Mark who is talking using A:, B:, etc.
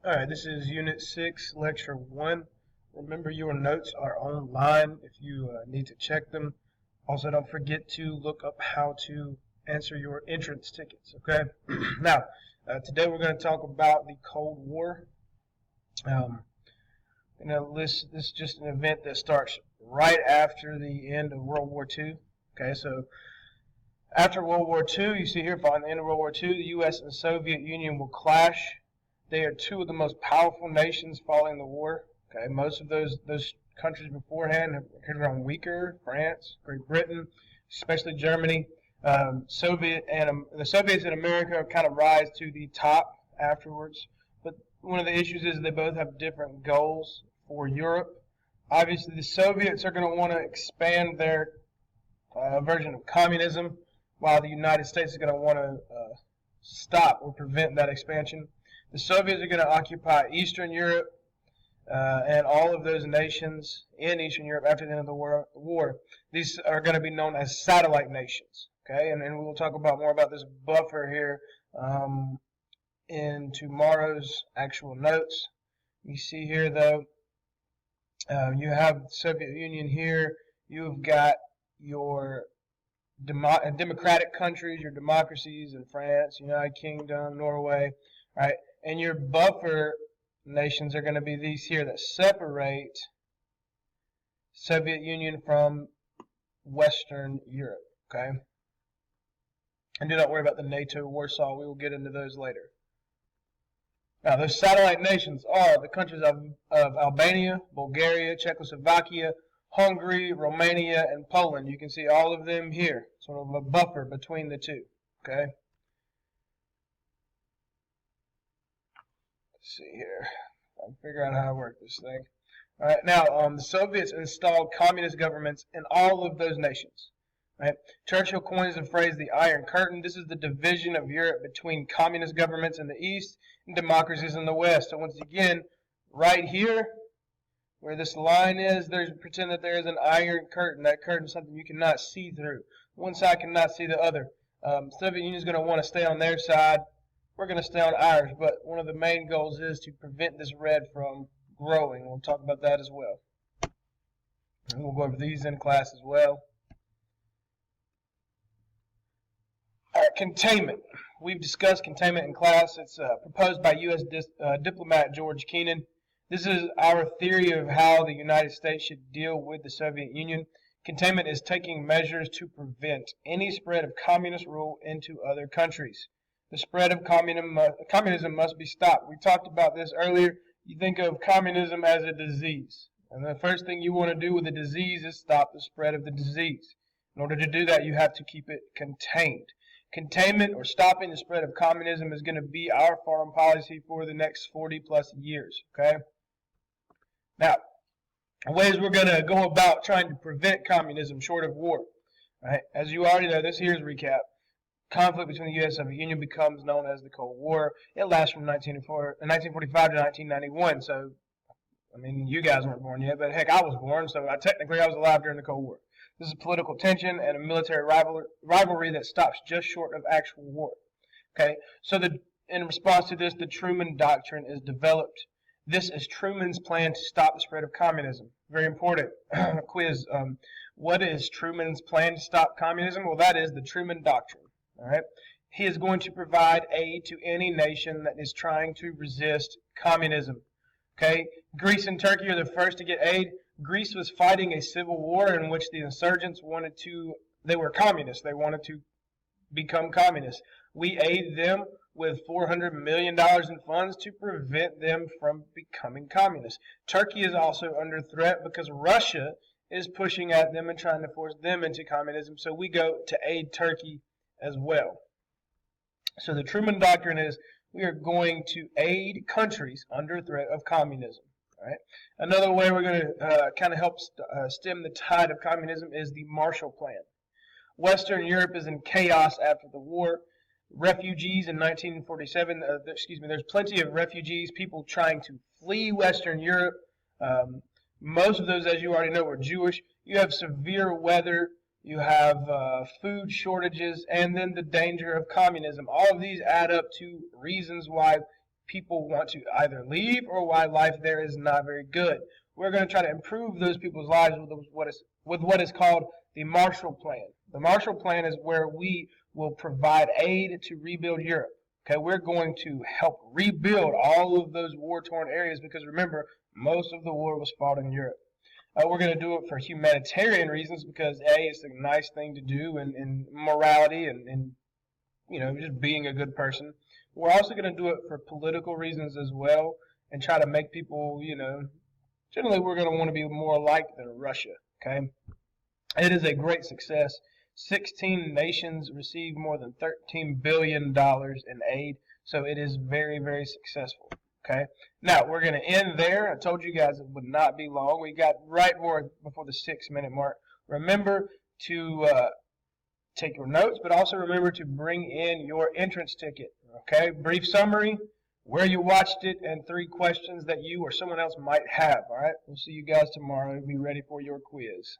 A: Alright, this is Unit 6, Lecture 1. Remember, your notes are online if you need to check them. Also, don't forget to look up how to answer your entrance tickets, okay? Now, today we're going to talk about the Cold War. This is just an event that starts right after the end of World War II. Okay, so after World War II, you see here, following the end of World War II, the U.S. and the Soviet Union will clash. They are two of the most powerful nations following the war. Okay, most of those countries beforehand have grown weaker. France, Great Britain, especially Germany. The Soviets in America kind of rise to the top afterwards. But one of the issues is they both have different goals for Europe. Obviously, the Soviets are going to want to expand their version of communism, while the United States is going to want to stop or prevent that expansion. The Soviets are going to occupy Eastern Europe and all of those nations in Eastern Europe after the end of the war. These are going to be known as satellite nations. Okay, and we will talk about more about this buffer here in tomorrow's actual notes. You see here, though, you have the Soviet Union here. You've got your democratic countries, your democracies in France, United Kingdom, Norway, right? And your buffer nations are going to be these here that separate Soviet Union from Western Europe, okay? And do not worry about the NATO Warsaw. We will get into those later. Now, those satellite nations are the countries of Albania, Bulgaria, Czechoslovakia, Hungary, Romania, and Poland. You can see all of them here, sort of a buffer between the two, okay? Let's see here. I'll figure out how to work this thing. All right, now the Soviets installed communist governments in all of those nations. Right? Churchill coins the phrase "the Iron Curtain." This is the division of Europe between communist governments in the east and democracies in the west. So once again, right here, where this line is, pretend that there is an iron curtain. That curtain is something you cannot see through. One side cannot see the other. Soviet Union is going to want to stay on their side. We're going to stay on ours, but one of the main goals is to prevent this red from growing. We'll talk about that as well. And we'll go over these in class as well. All right, containment. We've discussed containment in class. It's proposed by U.S. diplomat George Kennan. This is our theory of how the United States should deal with the Soviet Union. Containment is taking measures to prevent any spread of communist rule into other countries. The spread of communism must be stopped. We talked about this earlier. You think of communism as a disease. And the first thing you want to do with a disease is stop the spread of the disease. In order to do that, you have to keep it contained. Containment or stopping the spread of communism is going to be our foreign policy for the next 40 plus years. Okay? Now, ways we're going to go about trying to prevent communism short of war. Right? As you already know, this here's a recap. Conflict between the U.S. and Soviet Union becomes known as the Cold War. It lasts from 1945 to 1991. So, I mean, you guys weren't born yet, but heck, I was born, so technically I was alive during the Cold War. This is political tension and a military rivalry that stops just short of actual war. Okay, so in response to this, the Truman Doctrine is developed. This is Truman's plan to stop the spread of communism. Very important quiz. What is Truman's plan to stop communism? Well, that is the Truman Doctrine. All right. He is going to provide aid to any nation that is trying to resist communism. Okay. Greece and Turkey are the first to get aid. Greece was fighting a civil war in which the insurgents they were communists. They wanted to become communists. We aid them with $400 million in funds to prevent them from becoming communists. Turkey is also under threat because Russia is pushing at them and trying to force them into communism. So we go to aid Turkey as well. So the Truman Doctrine is we are going to aid countries under threat of communism. All right. Another way we're going to kind of help stem the tide of communism is the Marshall Plan. Western Europe is in chaos after the war. Refugees in 1947, there's plenty of refugees, people trying to flee Western Europe. Most of those, as you already know, were Jewish. You have severe weather. You have food shortages, and then the danger of communism. All of these add up to reasons why people want to either leave or why life there is not very good. We're going to try to improve those people's lives with what is called the Marshall Plan. The Marshall Plan is where we will provide aid to rebuild Europe. Okay, we're going to help rebuild all of those war-torn areas because remember, most of the war was fought in Europe. We're going to do it for humanitarian reasons because it's a nice thing to do and morality and just being a good person. We're also going to do it for political reasons as well and try to make people, generally we're going to want to be more alike than Russia. Okay, it is a great success. 16 nations received more than $13 billion in aid, so it is very, very successful. Okay, now we're going to end there. I told you guys it would not be long. We got right before the 6-minute mark. Remember to take your notes, but also remember to bring in your entrance ticket. Okay, brief summary, where you watched it, and 3 questions that you or someone else might have. All right, we'll see you guys tomorrow. Be ready for your quiz.